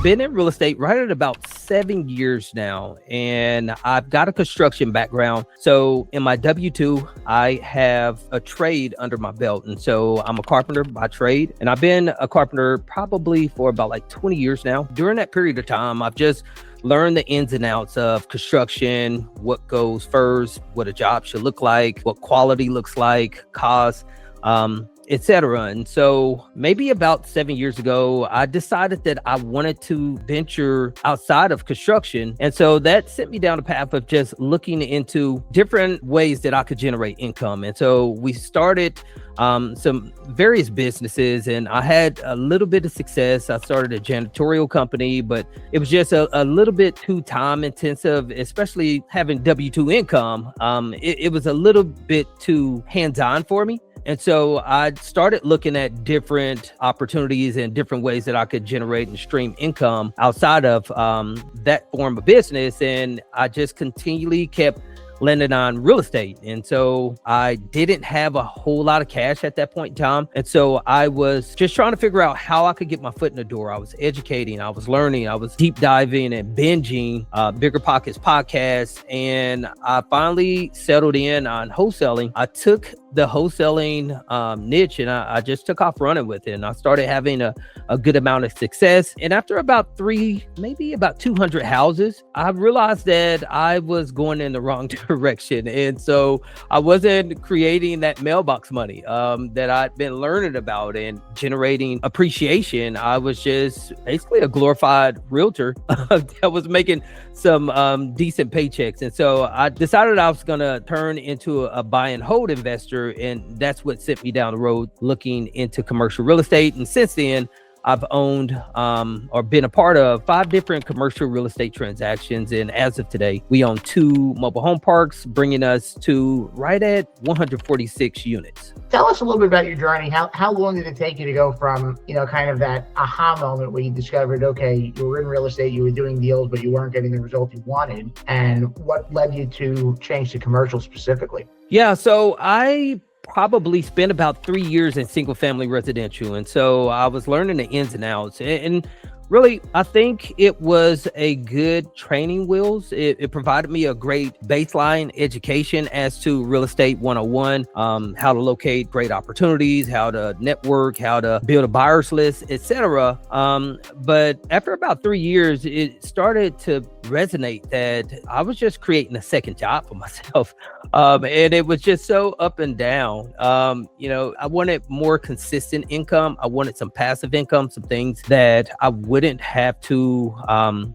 been in real estate right at about 7 years now, and I've got a construction background. So in my W-2, I have a trade under my belt. And so I'm a carpenter by trade, and I've been a carpenter probably for about like 20 years now. During that period of time, I've just learn the ins and outs of construction, what goes first, what a job should look like, what quality looks like, cost, etc. And so maybe about 7 years ago, I decided that I wanted to venture outside of construction. And so that sent me down the path of just looking into different ways that I could generate income. And so we started some various businesses, and I had a little bit of success. I started a janitorial company, but it was just a little bit too time intensive, especially having W-2 income. It was a little bit too hands-on for me. And so I started looking at different opportunities and different ways that I could generate and stream income outside of that form of business. And I just continually kept landing on real estate. And so I didn't have a whole lot of cash at that point in time. And so I was just trying to figure out how I could get my foot in the door. I was educating, I was learning, I was deep diving and binging Bigger Pockets podcast. And I finally settled in on wholesaling. I took the wholesaling niche and I just took off running with it. And I started having a good amount of success. And after about maybe about 200 houses, I realized that I was going in the wrong direction. And so I wasn't creating that mailbox money that I'd been learning about and generating appreciation. I was just basically a glorified realtor that was making some decent paychecks. And so I decided I was going to turn into a buy and hold investor. And that's what sent me down the road looking into commercial real estate. And since then, I've owned or been a part of 5 different commercial real estate transactions. And as of today, we own 2 mobile home parks, bringing us to right at 146 units. Tell us a little bit about your journey. How long did it take you to go from, kind of that aha moment where you discovered, okay, you were in real estate, you were doing deals, but you weren't getting the results you wanted, and what led you to change to commercial specifically? Yeah, so I probably spent about 3 years in single family residential. And so I was learning the ins and outs. And really, I think it was a good training wheels. It provided me a great baseline education as to real estate 101, how to locate great opportunities, how to network, how to build a buyer's list, etc. But after about 3 years, it started to resonate that I was just creating a second job for myself. And it was just so up and down. I wanted more consistent income. I wanted some passive income, some things that I wouldn't have to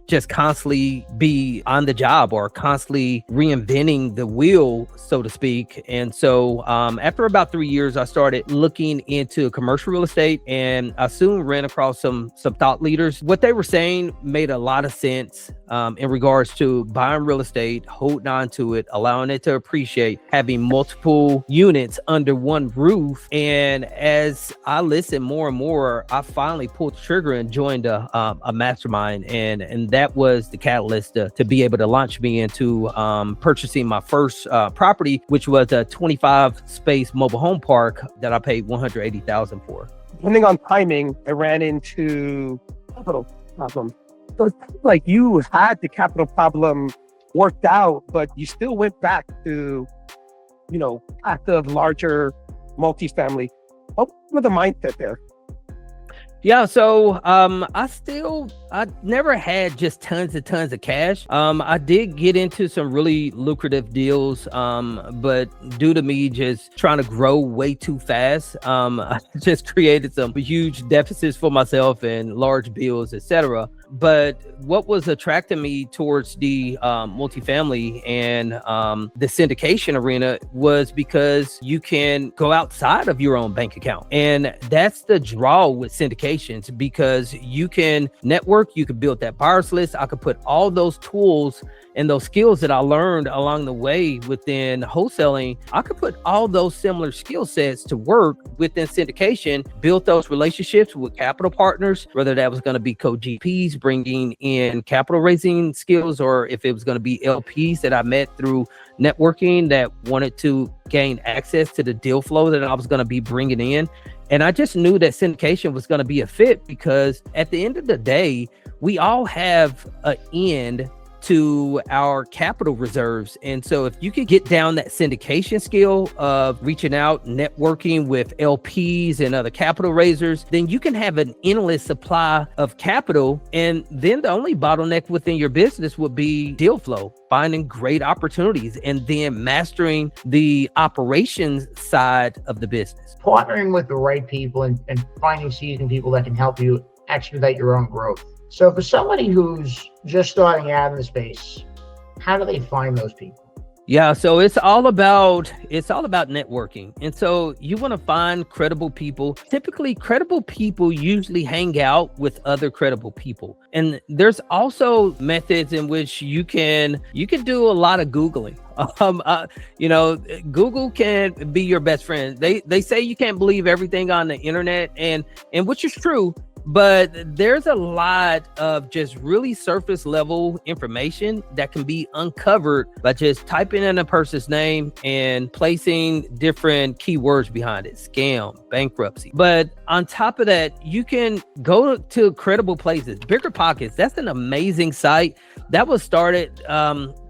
just constantly be on the job or constantly reinventing the wheel, so to speak. And so after about 3 years, I started looking into commercial real estate, and I soon ran across some thought leaders. What they were saying made a lot of sense in regards to buying real estate, holding on to it, allowing it to appreciate, having multiple units under one roof. And as I listened more and more, I finally pulled the trigger and joined a mastermind. And that was the catalyst to be able to launch me into purchasing my first property, which was a 25 space mobile home park that I paid $180,000 for. Depending on timing, I ran into capital problem. So it's like you had the capital problem worked out, but you still went back to, active, larger multifamily. What was the mindset there? Yeah, so I never had just tons of cash. I did get into some really lucrative deals, but due to me just trying to grow way too fast, I just created some huge deficits for myself and large bills, etc. But what was attracting me towards the multifamily and the syndication arena was because you can go outside of your own bank account. And that's the draw with syndications, because you can network, you can build that buyer's list. I could put all those tools and those skills that I learned along the way within wholesaling. I could put all those similar skill sets to work within syndication, build those relationships with capital partners, whether that was going to be co-GPs, bringing in capital raising skills, or if it was going to be LPs that I met through networking that wanted to gain access to the deal flow that I was going to be bringing in. And I just knew that syndication was going to be a fit, because at the end of the day, we all have an end to our capital reserves. And so if you could get down that syndication skill of reaching out, networking with LPs and other capital raisers, then you can have an endless supply of capital. And then the only bottleneck within your business would be deal flow, finding great opportunities, and then mastering the operations side of the business. Partnering with the right people and finding seasoned people that can help you expedite your own growth. So for somebody who's just starting out in the space, how do they find those people? Yeah, so it's all about networking. And so you want to find credible people. Typically, credible people usually hang out with other credible people. And there's also methods in which you can do a lot of Googling. Google can be your best friend. They say you can't believe everything on the internet, and which is true. But there's a lot of just really surface level information that can be uncovered by just typing in a person's name and placing different keywords behind it: scam, bankruptcy. But on top of that, you can go to credible places. Bigger Pockets, that's an amazing site that was started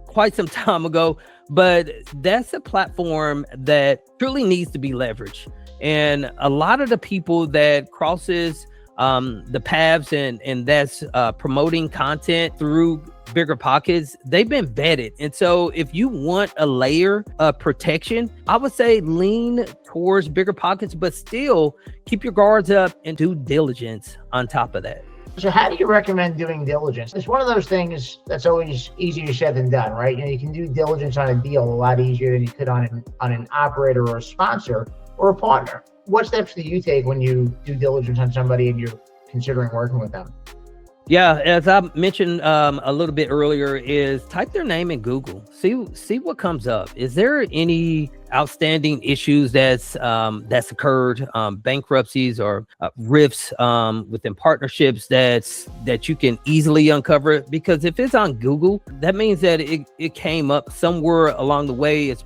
quite some time ago, but that's a platform that truly needs to be leveraged. And a lot of the people that crosses the paths and that's promoting content through Bigger Pockets, they've been vetted. And so if you want a layer of protection, I would say lean towards Bigger Pockets, but still keep your guards up and do diligence on top of that. So how do you recommend doing diligence? It's one of those things that's always easier said than done, right? You can do diligence on a deal a lot easier than you could on an operator or a sponsor or a partner. What steps do you take when you do diligence on somebody and you're considering working with them? Yeah, as I mentioned a little bit earlier, is type their name in Google. See what comes up. Is there any outstanding issues that's occurred, bankruptcies or rifts within partnerships that you can easily uncover? Because if it's on Google, that means that it came up somewhere along the way. It's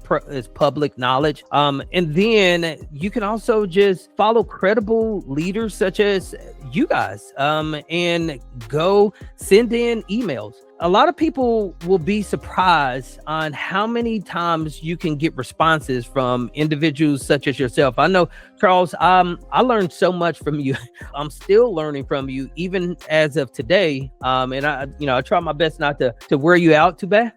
public knowledge. And then you can also just follow credible leaders such as you guys and go send in emails. A lot of people will be surprised on how many times you can get responses from individuals such as yourself. I know, Charles, I learned so much from you. I'm still learning from you, even as of today. And I try my best not to wear you out too bad.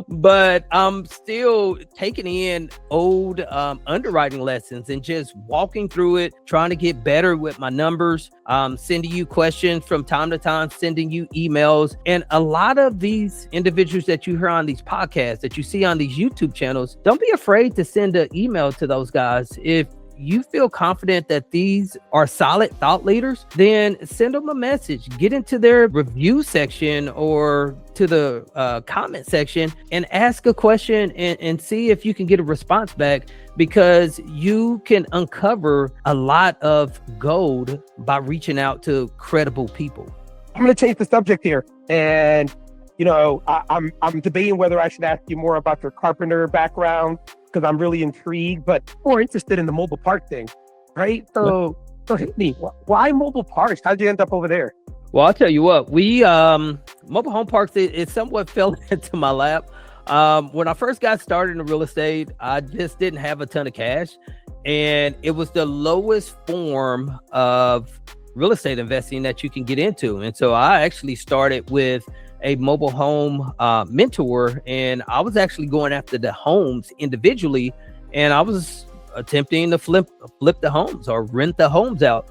But I'm still taking in old underwriting lessons and just walking through it, trying to get better with my numbers, sending you questions from time to time, sending you emails. And a lot of these individuals that you hear on these podcasts, that you see on these YouTube channels, don't be afraid to send an email to those guys. If you feel confident that these are solid thought leaders, then send them a message. Get into their review section or to the comment section and ask a question and see if you can get a response back, because you can uncover a lot of gold by reaching out to credible people. I'm going to change the subject here. And, I'm debating whether I should ask you more about your carpenter background, because I'm really intrigued, but more interested in the mobile park thing, right? So hit me. Why mobile parks? How'd you end up over there? Well, I'll tell you what, we mobile home parks, it somewhat fell into my lap. When I first got started in real estate, I just didn't have a ton of cash, and it was the lowest form of real estate investing that you can get into. And so I actually started with a mobile home mentor, and I was actually going after the homes individually, and I was attempting to flip the homes or rent the homes out.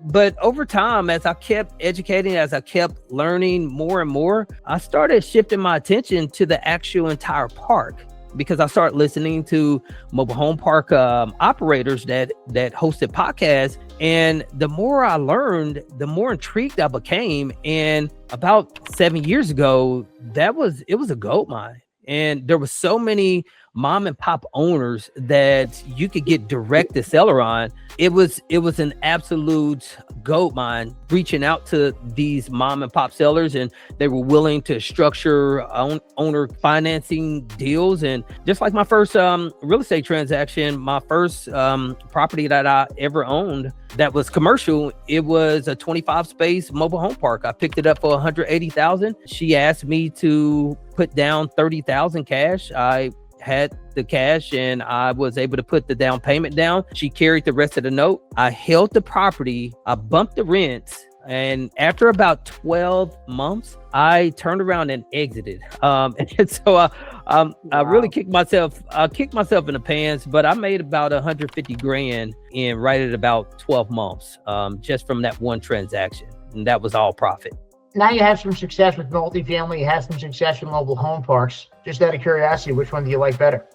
But over time, as I kept educating, as I kept learning more and more, I started shifting my attention to the actual entire park, because I started listening to mobile home park operators that hosted podcasts. And the more I learned, the more intrigued I became. And about 7 years ago, it was a gold mine. And there were so many mom and pop owners that you could get direct to seller on. It was an absolute gold mine reaching out to these mom and pop sellers, and they were willing to structure owner financing deals. And just like my first real estate transaction, my first property that I ever owned that was commercial, it was a 25 space mobile home park. I picked it up for $180,000. She asked me to put down $30,000 cash. I had the cash and I was able to put the down payment down. She carried the rest of the note. I held the property. I bumped the rents. And after about 12 months, I turned around and exited. And so I really kicked myself in the pants, but I made about 150 grand in right at about 12 months, just from that one transaction. And that was all profit. Now you have some success with multifamily, you have some success with mobile home parks. Just out of curiosity, which one do you like better?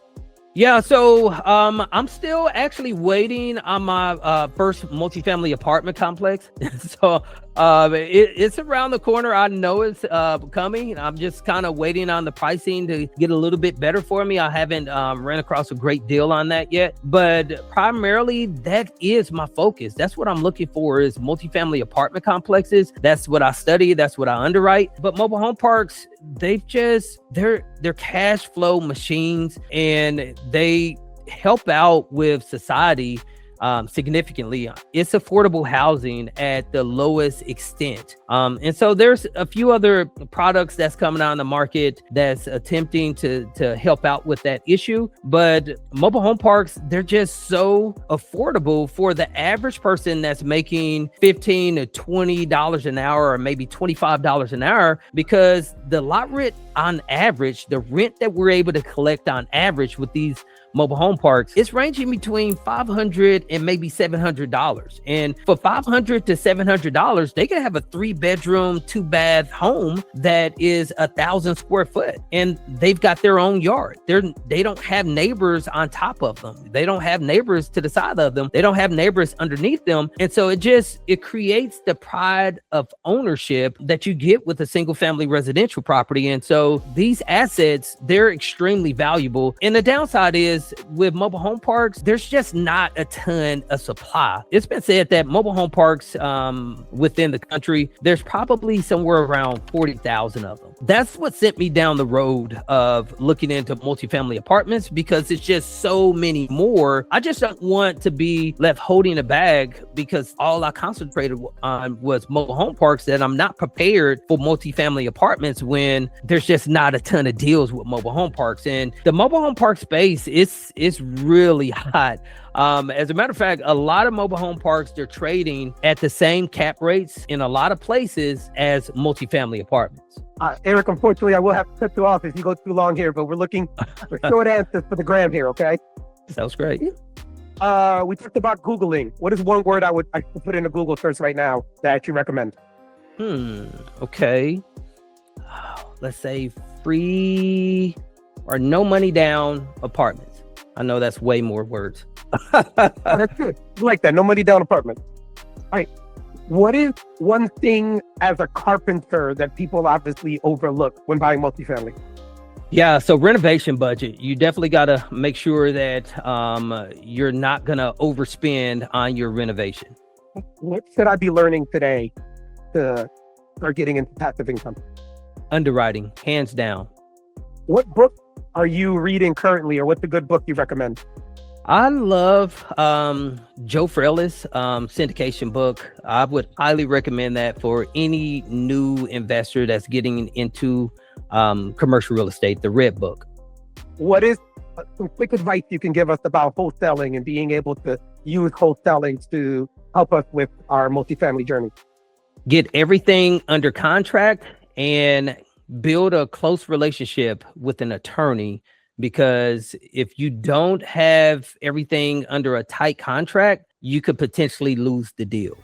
Yeah, so I'm still actually waiting on my first multifamily apartment complex. So it's around the corner. I know it's coming. I'm just kind of waiting on the pricing to get a little bit better for me. I haven't ran across a great deal on that yet, but primarily that is my focus. That's what I'm looking for, is multifamily apartment complexes. That's what I study. That's what I underwrite. But mobile home parks, they're cash flow machines, and they help out with society significantly. It's affordable housing at the lowest extent. And so there's a few other products that's coming out on the market that's attempting to help out with that issue. But mobile home parks, they're just so affordable for the average person that's making $15 to $20 an hour, or maybe $25 an hour, because the lot rent on average, the rent that we're able to collect on average with these mobile home parks, it's ranging between $500 and maybe $700. And for $500 to $700, they can have a 3-bedroom, 2-bath home that is 1,000 square foot, and they've got their own yard. They don't have neighbors on top of them. They don't have neighbors to the side of them. They don't have neighbors underneath them. And so it creates the pride of ownership that you get with a single family residential property. And so these assets, they're extremely valuable. And the downside is, with mobile home parks, there's just not a ton of supply. It's been said that mobile home parks within the country, there's probably somewhere around 40,000 of them. That's what sent me down the road of looking into multifamily apartments, because it's just so many more. I just don't want to be left holding a bag because all I concentrated on was mobile home parks, that I'm not prepared for multifamily apartments when there's just not a ton of deals with mobile home parks. And the mobile home park space, it's really hot. As a matter of fact, a lot of mobile home parks, they're trading at the same cap rates in a lot of places as multifamily apartments. Eric, unfortunately, I will have to cut you off if you go too long here, but we're looking for short answers for the gram here, okay? Sounds great. We talked about Googling. What is one word I could put in a Google search right now that you recommend? Okay. Let's say free or no money down apartments. I know that's way more words. That's good. I like that. No money down apartment. All right. What is one thing as a carpenter that people obviously overlook when buying multifamily? Yeah, so renovation budget. You definitely got to make sure that you're not going to overspend on your renovation. What should I be learning today to start getting into passive income? Underwriting, hands down. What book are you reading currently, or what's a good book you recommend? I love Joe Frelick's syndication book. I would highly recommend that for any new investor that's getting into commercial real estate, the Red Book. What is some quick advice you can give us about wholesaling and being able to use wholesaling to help us with our multifamily journey? Get everything under contract and build a close relationship with an attorney, because if you don't have everything under a tight contract, you could potentially lose the deal.